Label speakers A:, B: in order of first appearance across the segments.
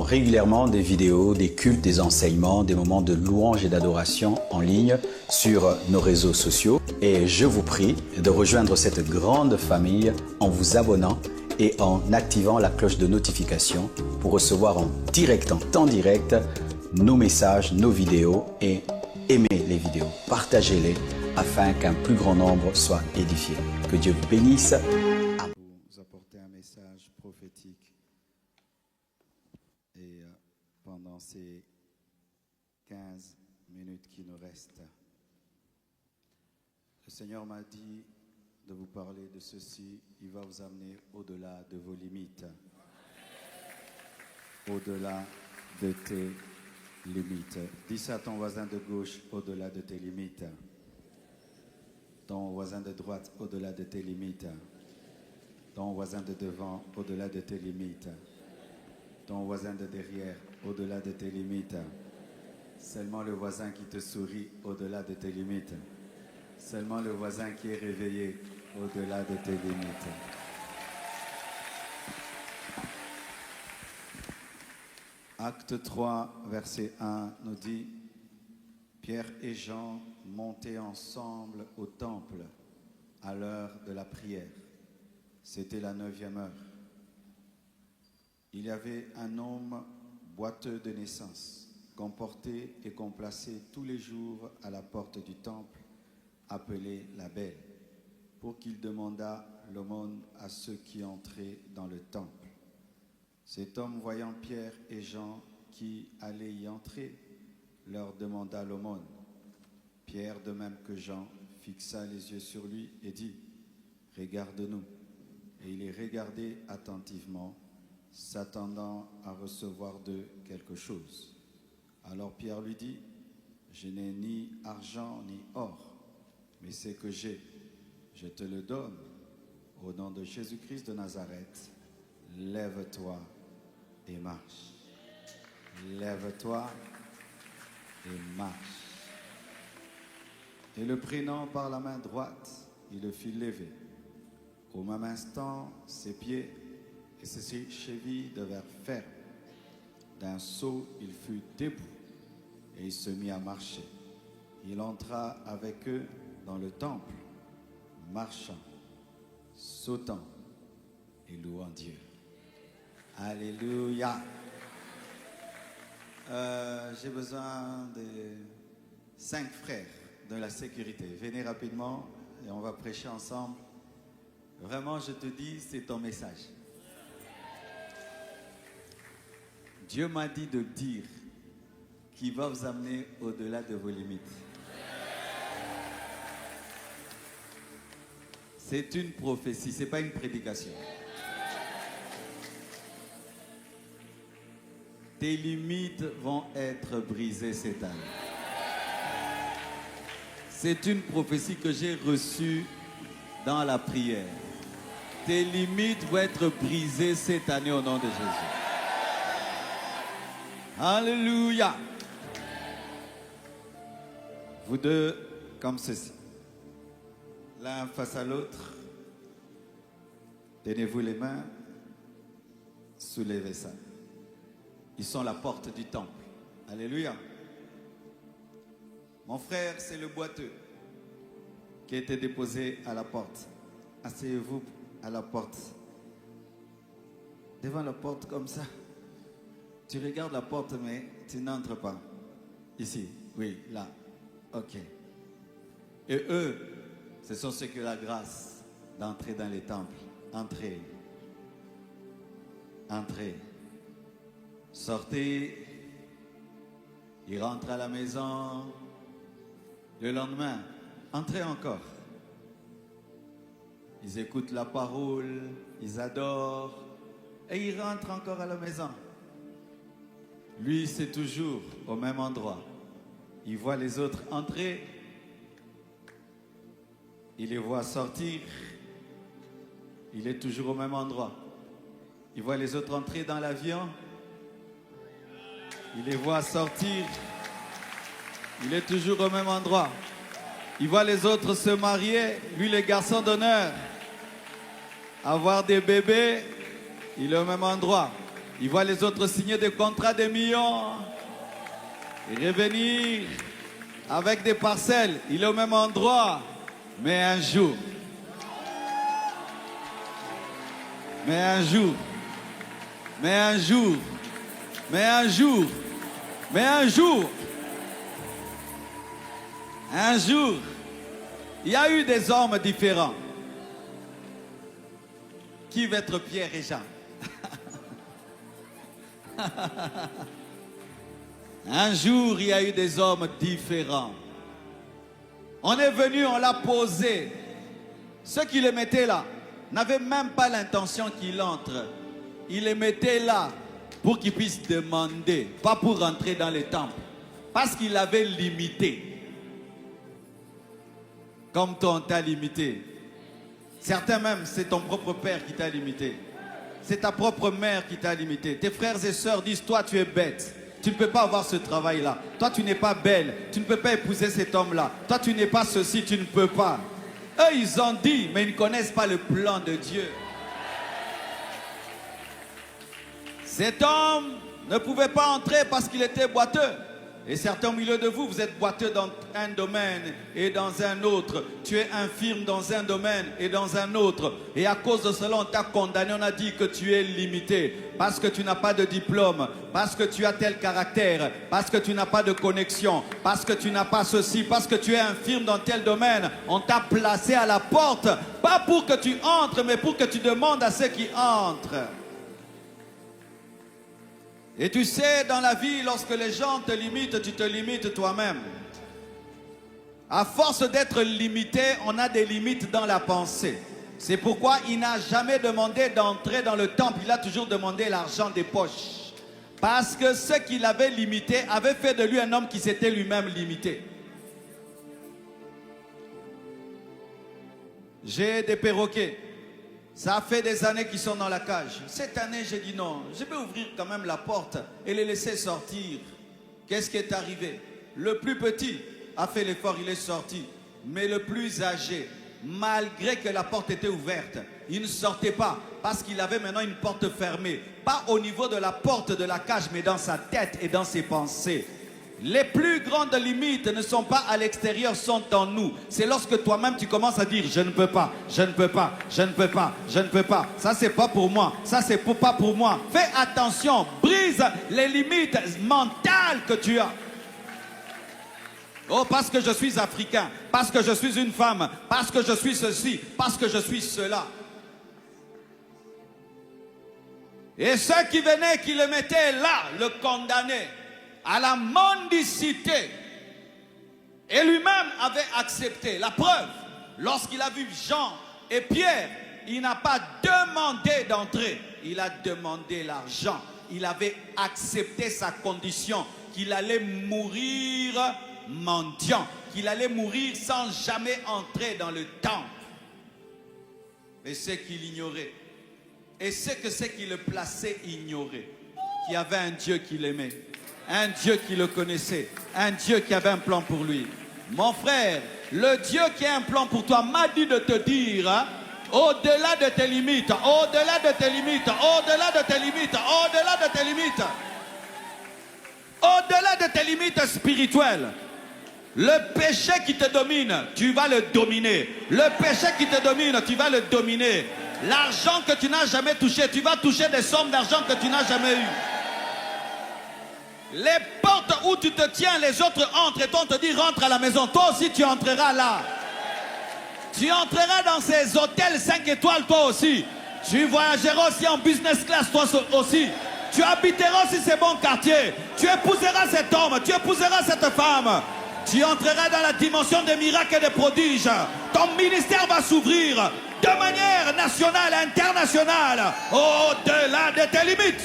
A: régulièrement des vidéos, des cultes, des enseignements, des moments de louange et d'adoration en ligne sur nos réseaux sociaux. Et je vous prie de rejoindre cette grande famille en vous abonnant et en activant la cloche de notification pour recevoir en direct, en temps direct, nos messages, nos vidéos et aimez les vidéos, partagez-les afin qu'un plus grand nombre soit édifié. Que Dieu vous bénisse.
B: Vous apporter un message prophétique. Et pendant ces 15 minutes qui nous restent, le Seigneur m'a dit de vous parler de ceci. Il va vous amener au-delà de vos limites. Au-delà de tes limites. Dis ça à ton voisin de gauche, au-delà de tes limites. Ton voisin de droite, au-delà de tes limites. Ton voisin de devant, au-delà de tes limites. Ton voisin de derrière, au-delà de tes limites. Seulement le voisin qui te sourit, au-delà de tes limites. Seulement le voisin qui est réveillé, au-delà de tes limites. Acte 3, verset 1 nous dit: Pierre et Jean montaient ensemble au temple à l'heure de la prière. C'était la 9e heure. Il y avait un homme boiteux de naissance, qu'on portait et qu'on plaçait tous les jours à la porte du temple, appelé la Belle, pour qu'il demandât l'aumône à ceux qui entraient dans le temple. Cet homme, voyant Pierre et Jean qui allaient y entrer, leur demanda l'aumône. Pierre, de même que Jean, fixa les yeux sur lui et dit: Regarde-nous. Et il les regardait attentivement, s'attendant à recevoir d'eux quelque chose. Alors Pierre lui dit: Je n'ai ni argent ni or, mais ce que j'ai, je te le donne. Au nom de Jésus-Christ de Nazareth, lève-toi et marche. Lève-toi et marche. Et le prenant par la main droite, il le fit lever. Au même instant, ses pieds et ses chevilles devinrent fermes. D'un saut, il fut debout et il se mit à marcher. Il entra avec eux dans le temple, marchant, sautant et louant Dieu. Alléluia. J'ai besoin de 5 frères de la sécurité. Venez rapidement et on va prêcher ensemble. Vraiment, je te dis, c'est ton message. Dieu m'a dit de dire qu'il va vous amener au-delà de vos limites. C'est une prophétie, ce n'est pas une prédication. Tes limites vont être brisées cette année. C'est une prophétie que j'ai reçue dans la prière. Tes limites vont être brisées cette année au nom de Jésus. Alléluia. Vous deux, comme ceci. L'un face à l'autre. Tenez-vous les mains. Soulevez ça. Ils sont la porte du temple. Alléluia. Mon frère, c'est le boiteux qui a été déposé à la porte. Asseyez-vous à la porte. Devant la porte comme ça. Tu regardes la porte, mais tu n'entres pas. Ici, oui, là. Ok. Et eux, ce sont ceux qui ont la grâce d'entrer dans les temples. Entrez. Entrez. Sortez. Ils rentrent à la maison. Le lendemain, entrez encore. Ils écoutent la parole, ils adorent, et ils rentrent encore à la maison. Lui, c'est toujours au même endroit. Il voit les autres entrer, il les voit sortir, il est toujours au même endroit. Il voit les autres entrer dans l'avion, il les voit sortir, il est toujours au même endroit. Il voit les autres se marier, lui le garçon d'honneur, avoir des bébés, il est au même endroit. Il voit les autres signer des contrats de millions. Et revenir avec des parcelles. Il est au même endroit. Mais un jour, un jour, il y a eu des hommes différents. Qui va être Pierre et Jean? Un jour, il y a eu des hommes différents. On est venu, on l'a posé. Ceux qui le mettaient là n'avaient même pas l'intention qu'il entre. Ils les mettaient là pour qu'ils puissent demander, pas pour rentrer dans les temples. Parce qu'il avait limité. Comme toi, on t'a limité. Certains même, c'est ton propre père qui t'a limité. C'est ta propre mère qui t'a limité. Tes frères et sœurs disent, toi, tu es bête. Tu ne peux pas avoir ce travail-là. Toi, tu n'es pas belle. Tu ne peux pas épouser cet homme-là. Toi, tu n'es pas ceci, tu ne peux pas. Eux, ils ont dit, mais ils ne connaissent pas le plan de Dieu. Cet homme ne pouvait pas entrer parce qu'il était boiteux. Et certains au milieu de vous, vous êtes boiteux dans un domaine et dans un autre. Tu es infirme dans un domaine et dans un autre. Et à cause de cela, on t'a condamné, on a dit que tu es limité. Parce que tu n'as pas de diplôme, parce que tu as tel caractère, parce que tu n'as pas de connexion, parce que tu n'as pas ceci, parce que tu es infirme dans tel domaine. On t'a placé à la porte, pas pour que tu entres, mais pour que tu demandes à ceux qui entrent. Et tu sais, dans la vie, lorsque les gens te limitent, tu te limites toi-même. À force d'être limité, on a des limites dans la pensée. C'est pourquoi il n'a jamais demandé d'entrer dans le temple. Il a toujours demandé l'argent des poches. Parce que ceux qui l'avaient limité avaient fait de lui un homme qui s'était lui-même limité. J'ai des perroquets. Ça fait des années qu'ils sont dans la cage. Cette année, j'ai dit non, je vais ouvrir quand même la porte et les laisser sortir. Qu'est-ce qui est arrivé? Le plus petit a fait l'effort, il est sorti. Mais le plus âgé, malgré que la porte était ouverte, il ne sortait pas parce qu'il avait maintenant une porte fermée. Pas au niveau de la porte de la cage, mais dans sa tête et dans ses pensées. Les plus grandes limites ne sont pas à l'extérieur, sont en nous. C'est lorsque toi-même tu commences à dire je ne peux pas, je ne peux pas, je ne peux pas, je ne peux pas. Ça c'est pas pour moi, ça c'est pas pour moi. Fais attention, brise les limites mentales que tu as. Oh, parce que je suis africain, parce que je suis une femme, parce que je suis ceci, parce que je suis cela. Et ceux qui venaient, qui le mettaient là, le condamnaient à la mendicité. Et lui-même avait accepté. La preuve, lorsqu'il a vu Jean et Pierre, il n'a pas demandé d'entrer. Il a demandé l'argent. Il avait accepté sa condition, qu'il allait mourir mendiant, qu'il allait mourir sans jamais entrer dans le temple. Et c'est qu'il ignorait. Et c'est que c'est qui le plaçait ignorait. Qu'il y avait un Dieu qui l'aimait. Un Dieu qui le connaissait, un Dieu qui avait un plan pour lui. Mon frère, le Dieu qui a un plan pour toi m'a dit de te dire, hein, au-delà de tes limites, au-delà de tes limites, au-delà de tes limites, au-delà de tes limites, au-delà de tes limites spirituelles, le péché qui te domine, tu vas le dominer. Le péché qui te domine, tu vas le dominer. L'argent que tu n'as jamais touché, tu vas toucher des sommes d'argent que tu n'as jamais eues. Les portes où tu te tiens, les autres entrent et on te dit rentre à la maison. Toi aussi tu entreras là. Tu entreras dans ces hôtels 5 étoiles toi aussi. Tu voyageras aussi en business class toi aussi. Tu habiteras aussi ces bons quartiers. Tu épouseras cet homme, tu épouseras cette femme. Tu entreras dans la dimension des miracles et des prodiges. Ton ministère va s'ouvrir de manière nationale et internationale au-delà de tes limites.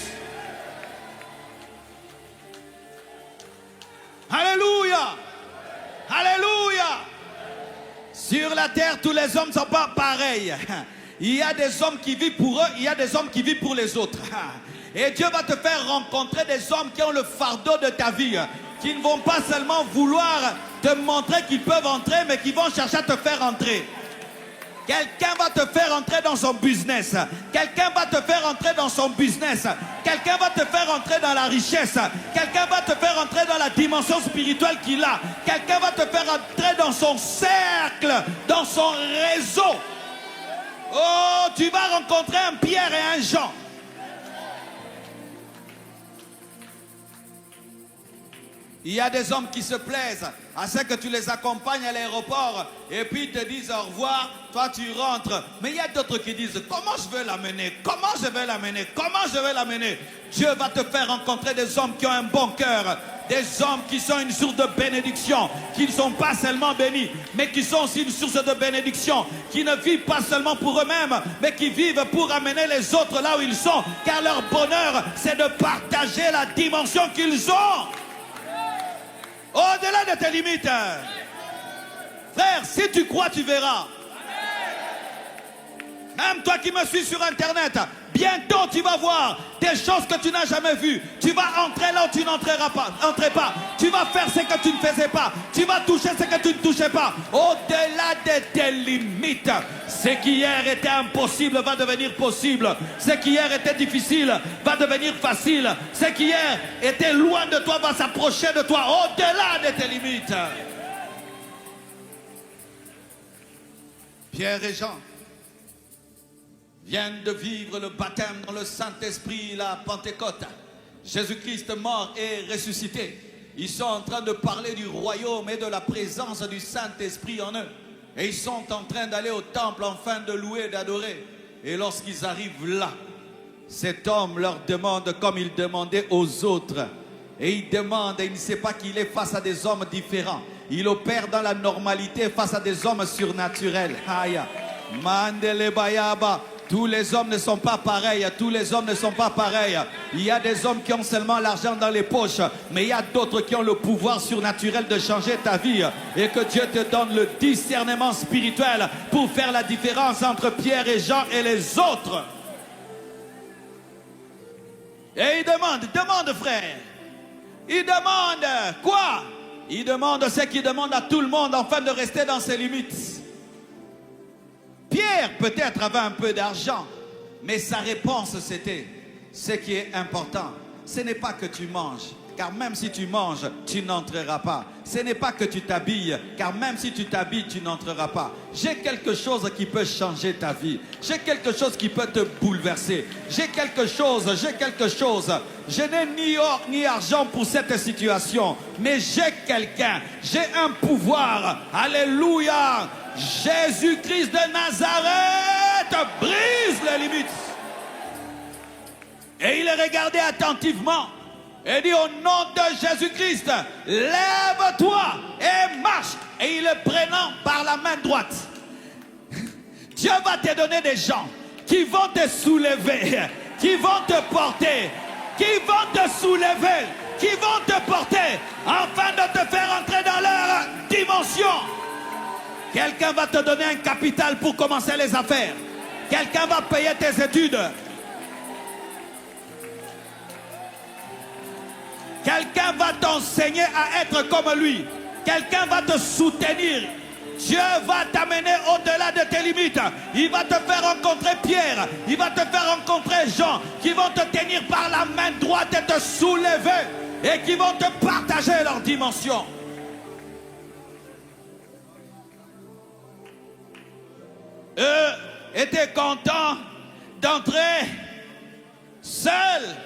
B: Alléluia! Alléluia! Sur la terre, tous les hommes ne sont pas pareils. Il y a des hommes qui vivent pour eux, il y a des hommes qui vivent pour les autres. Et Dieu va te faire rencontrer des hommes qui ont le fardeau de ta vie, qui ne vont pas seulement vouloir te montrer qu'ils peuvent entrer, mais qui vont chercher à te faire entrer.
C: Quelqu'un va te faire entrer dans son business. Quelqu'un va te faire entrer dans son business. Quelqu'un va te faire entrer dans la richesse. Quelqu'un va te faire entrer dans la dimension spirituelle qu'il a. Quelqu'un va te faire entrer dans son cercle, dans son réseau. Oh, tu vas rencontrer un Pierre et un Jean. Il y a des hommes qui se plaisent à ce que tu les accompagnes à l'aéroport et puis ils te disent au revoir, toi tu rentres. Mais il y a d'autres qui disent, comment je vais l'amener? Comment je vais l'amener? Comment je vais l'amener? Dieu va te faire rencontrer des hommes qui ont un bon cœur, des hommes qui sont une source de bénédiction, qui ne sont pas seulement bénis, mais qui sont aussi une source de bénédiction, qui ne vivent pas seulement pour eux-mêmes, mais qui vivent pour amener les autres là où ils sont, car leur bonheur, c'est de partager la dimension qu'ils ont. Au-delà de tes limites. Frère, si tu crois, tu verras. Même toi qui me suis sur Internet, bientôt tu vas voir des choses que tu n'as jamais vues. Tu vas entrer là où tu n'entrais pas. Tu vas faire ce que tu ne faisais pas. Tu vas toucher ce que tu ne touchais pas. Au-delà de tes limites. Ce qui hier était impossible va devenir possible. Ce qui hier était difficile va devenir facile. Ce qui hier était loin de toi va s'approcher de toi. Au-delà de tes limites. Pierre et Jean viennent de vivre le baptême dans le Saint-Esprit, la Pentecôte. Jésus-Christ mort et ressuscité. Ils sont en train de parler du royaume et de la présence du Saint-Esprit en eux. Et ils sont en train d'aller au temple afin de louer et d'adorer. Et lorsqu'ils arrivent là, cet homme leur demande comme il demandait aux autres. Et il demande, et il ne sait pas qu'il est face à des hommes différents. Il opère dans la normalité face à des hommes surnaturels. Aïe. Mandele Bayaba. Tous les hommes ne sont pas pareils, tous les hommes ne sont pas pareils. Il y a des hommes qui ont seulement l'argent dans les poches, mais il y a d'autres qui ont le pouvoir surnaturel de changer ta vie. Et que Dieu te donne le discernement spirituel pour faire la différence entre Pierre et Jean et les autres. Et il demande frère, il demande quoi? Il demande ce qu'il demande à tout le monde afin de rester dans ses limites. Pierre peut-être avait un peu d'argent, mais sa réponse c'était, ce qui est important, ce n'est pas que tu manges, car même si tu manges, tu n'entreras pas. Ce n'est pas que tu t'habilles, car même si tu t'habilles, tu n'entreras pas. J'ai quelque chose qui peut changer ta vie. J'ai quelque chose qui peut te bouleverser. J'ai quelque chose. Je n'ai ni or ni argent pour cette situation, mais j'ai quelqu'un. J'ai un pouvoir. Alléluia. Jésus-Christ de Nazareth brise les limites. Et il est regardé attentivement et dit au nom de Jésus-Christ, lève-toi et marche. Et il le prenant par la main droite. Dieu va te donner des gens qui vont te soulever, qui vont te porter, qui vont te soulever, qui vont te porter afin de te faire entrer dans leur dimension. Quelqu'un va te donner un capital pour commencer les affaires. Quelqu'un va payer tes études. Quelqu'un va t'enseigner à être comme lui. Quelqu'un va te soutenir. Dieu va t'amener au-delà de tes limites. Il va te faire rencontrer Pierre. Il va te faire rencontrer Jean, qui vont te tenir par la main droite et te soulever. Et qui vont te partager leur dimension. Eux étaient contents d'entrer seuls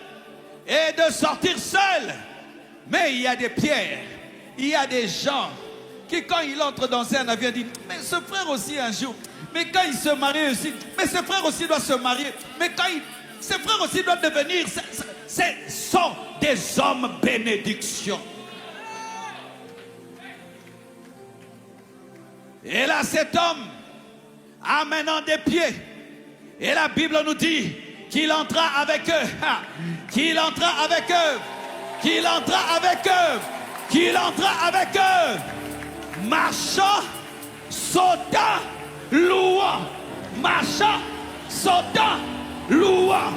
C: et de sortir seuls. Mais il y a des pierres, il y a des gens qui quand ils entrent dans un avion disent, mais ce frère aussi un jour, mais quand il se marie aussi, mais ce frère aussi doit se marier, mais quand ce frère aussi doit devenir, ce sont des hommes bénédiction. Et là cet homme amenant des pieds, et la Bible nous dit qu'il entra avec eux, qu'il entra avec eux, qu'il entra avec eux, qu'il entra avec eux, marchant, sautant, louant, marchant, sautant, louant,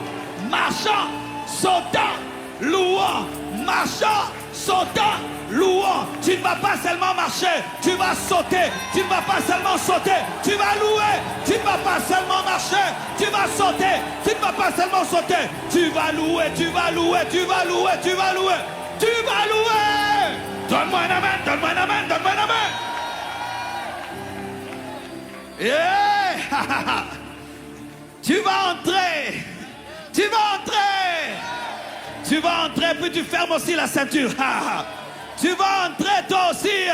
C: marchant, sautant, louant, marchant, sautant, louant. Tu ne vas pas seulement marcher, tu vas sauter. Tu ne vas pas seulement sauter, tu vas louer. Tu ne vas pas seulement marcher, tu vas sauter. Tu ne vas pas seulement sauter, tu vas louer, tu vas louer, tu vas louer, tu vas louer. Tu vas louer. Donne-moi un amen, donne-moi un amen, donne-moi un amen. Yeah. Tu vas entrer. Tu vas entrer. Tu vas entrer, puis tu fermes aussi la ceinture. Tu vas entrer toi aussi.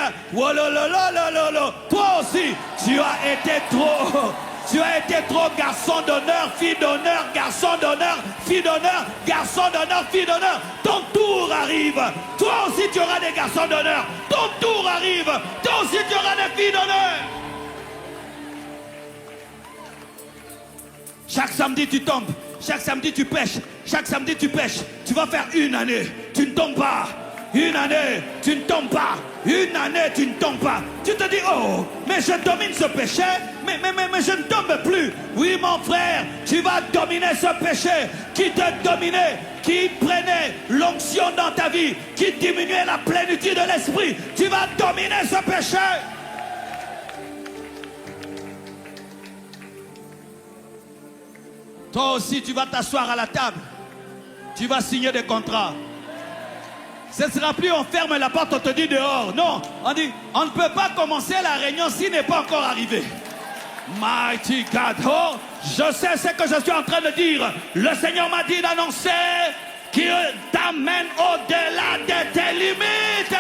C: Toi aussi, tu as été trop. Tu as été trop garçon d'honneur, fille d'honneur, garçon d'honneur, fille d'honneur, garçon d'honneur, fille d'honneur. Ton tour arrive. Toi aussi, tu auras des garçons d'honneur. Ton tour arrive. Toi aussi, tu auras des filles d'honneur. Chaque samedi, tu tombes. Chaque samedi, tu pêches. Chaque samedi, tu pêches. Tu vas faire une année. Tu ne tombes pas. Une année, tu ne tombes pas. Une année, tu ne tombes pas. Tu te dis, oh, mais je domine ce péché. Mais je ne tombe plus. Oui, mon frère, tu vas dominer ce péché qui te dominait, qui prenait l'onction dans ta vie, qui diminuait la plénitude de l'esprit. Tu vas dominer ce péché. Toi aussi, tu vas t'asseoir à la table. Tu vas signer des contrats. Ce ne sera plus on ferme la porte, on te dit dehors. Non, on dit, on ne peut pas commencer la réunion s'il n'est pas encore arrivé. Mighty God, oh, je sais ce que je suis en train de dire. Le Seigneur m'a dit d'annoncer qu'il t'amène au-delà de tes limites.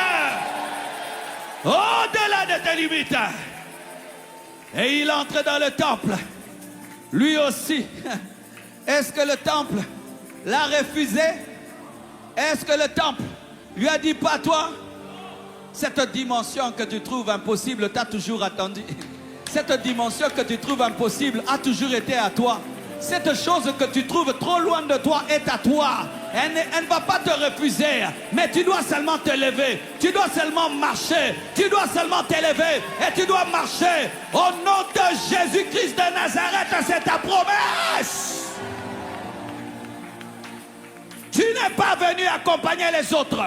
C: Au-delà de tes limites. Et il entre dans le temple. Lui aussi. Est-ce que le temple l'a refusé? Est-ce que le temple lui a dit pas toi? Cette dimension que tu trouves impossible t'a toujours attendu. Cette dimension que tu trouves impossible a toujours été à toi. Cette chose que tu trouves trop loin de toi est à toi. Elle ne va pas te refuser, mais tu dois seulement te lever. Tu dois seulement marcher. Tu dois seulement t'élever et tu dois marcher. Au nom de Jésus-Christ de Nazareth, c'est ta promesse. Tu n'es pas venu accompagner les autres.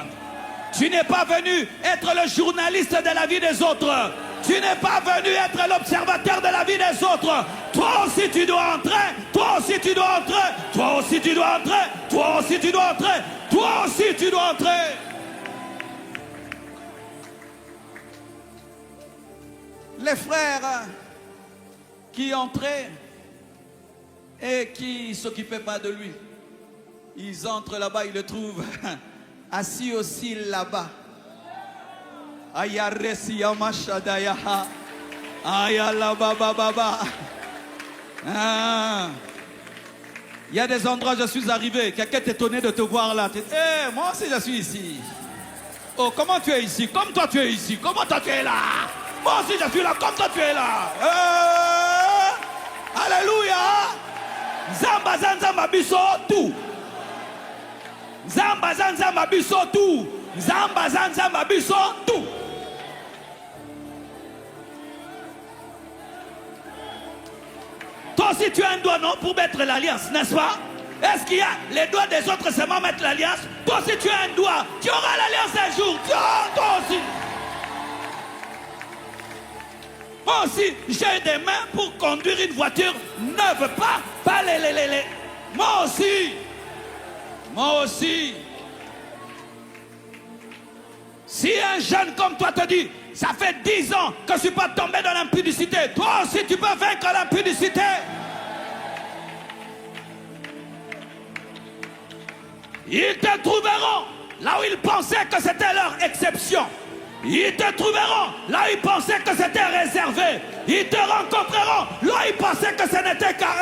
C: Tu n'es pas venu être le journaliste de la vie des autres. Tu n'es pas venu être l'observateur de la vie des autres. Toi aussi tu dois entrer. Toi aussi tu dois entrer. Toi aussi tu dois entrer. Toi aussi tu dois entrer. Toi aussi tu dois entrer. Les frères qui entraient et qui ne s'occupaient pas de lui, ils entrent là-bas, ils le trouvent assis aussi là-bas. Ayaresi yamashadaya. Ayalabababa. Il y a des endroits où je suis arrivé. Quelqu'un est étonné de te voir là. Hey, moi aussi je suis ici. Oh, comment tu es ici? Comme toi tu es ici. Comment toi tu es là? Moi aussi je suis là. Comme toi tu es là. Alléluia. Zamba zanzamba biso tout. Zamba zanzamba biso tout. Zamba zanzamba biso tout. Toi aussi tu as un doigt, non, pour mettre l'alliance, n'est-ce pas? Est-ce qu'il y a les doigts des autres seulement mettre l'alliance? Toi aussi tu as un doigt. Tu auras l'alliance un jour. Toi aussi. Moi aussi, j'ai des mains pour conduire une voiture neuve, pas les. Moi aussi. Moi aussi. Si un jeune comme toi te dit, ça fait 10 ans que je ne suis pas tombé dans l'impudicité, toi aussi tu peux vaincre l'impudicité. Ils te trouveront là où ils pensaient que c'était leur exception. Ils te trouveront là où ils pensaient que c'était réservé. Ils te rencontreront là où ils pensaient que ce n'était qu'à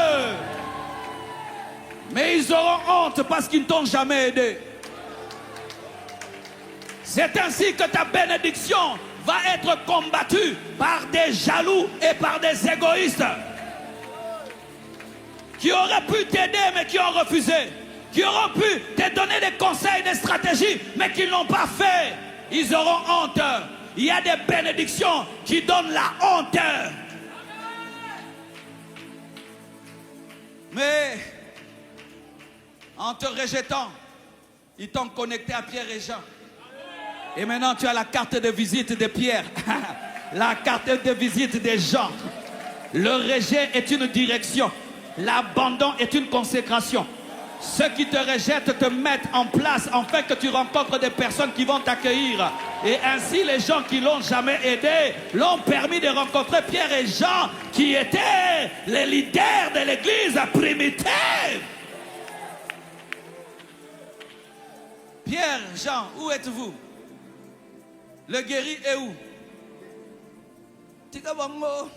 C: eux. Mais ils auront honte parce qu'ils ne t'ont jamais aidé. C'est ainsi que ta bénédiction va être combattue par des jaloux et par des égoïstes qui auraient pu t'aider mais qui ont refusé, qui auront pu te donner des conseils, des stratégies mais qui ne l'ont pas fait. Ils auront honte. Il y a des bénédictions qui donnent la honte. Mais en te rejetant, ils t'ont connecté à Pierre et Jean. Et maintenant, tu as la carte de visite de Pierre. La carte de visite des gens. Le rejet est une direction. L'abandon est une consécration. Ceux qui te rejettent te mettent en place afin que tu rencontres des personnes qui vont t'accueillir. Et ainsi, les gens qui l'ont jamais aidé l'ont permis de rencontrer Pierre et Jean, qui étaient les leaders de l'église primitive. Pierre, Jean, où êtes-vous? Le guéri est où? Tika bango,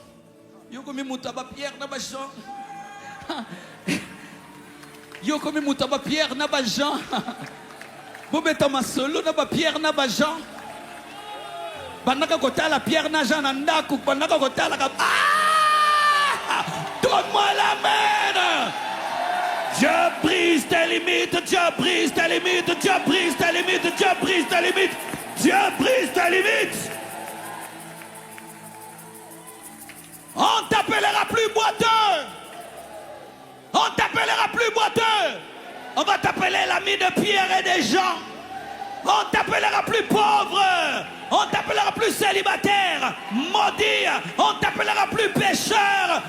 C: yoko mi mutaba Pierre na ba Jean. Yoko mi mutaba Pierre na ba Jean. Bobeta masolo na ba Pierre na ba Jean. Banaka kotala Pierre na Jean na ndaku, banaka kotala ka. Ah! Donne-moi la main. Dieu brise tes limites, Dieu brise tes limites, Dieu brise tes limites, Dieu brise tes limites, Dieu brise tes limites. On t'appellera plus boiteux. On t'appellera plus boiteux. On va t'appeler l'ami de Pierre et des gens. On t'appellera plus pauvre. On t'appellera plus célibataire, maudit. On t'appellera plus pécheur.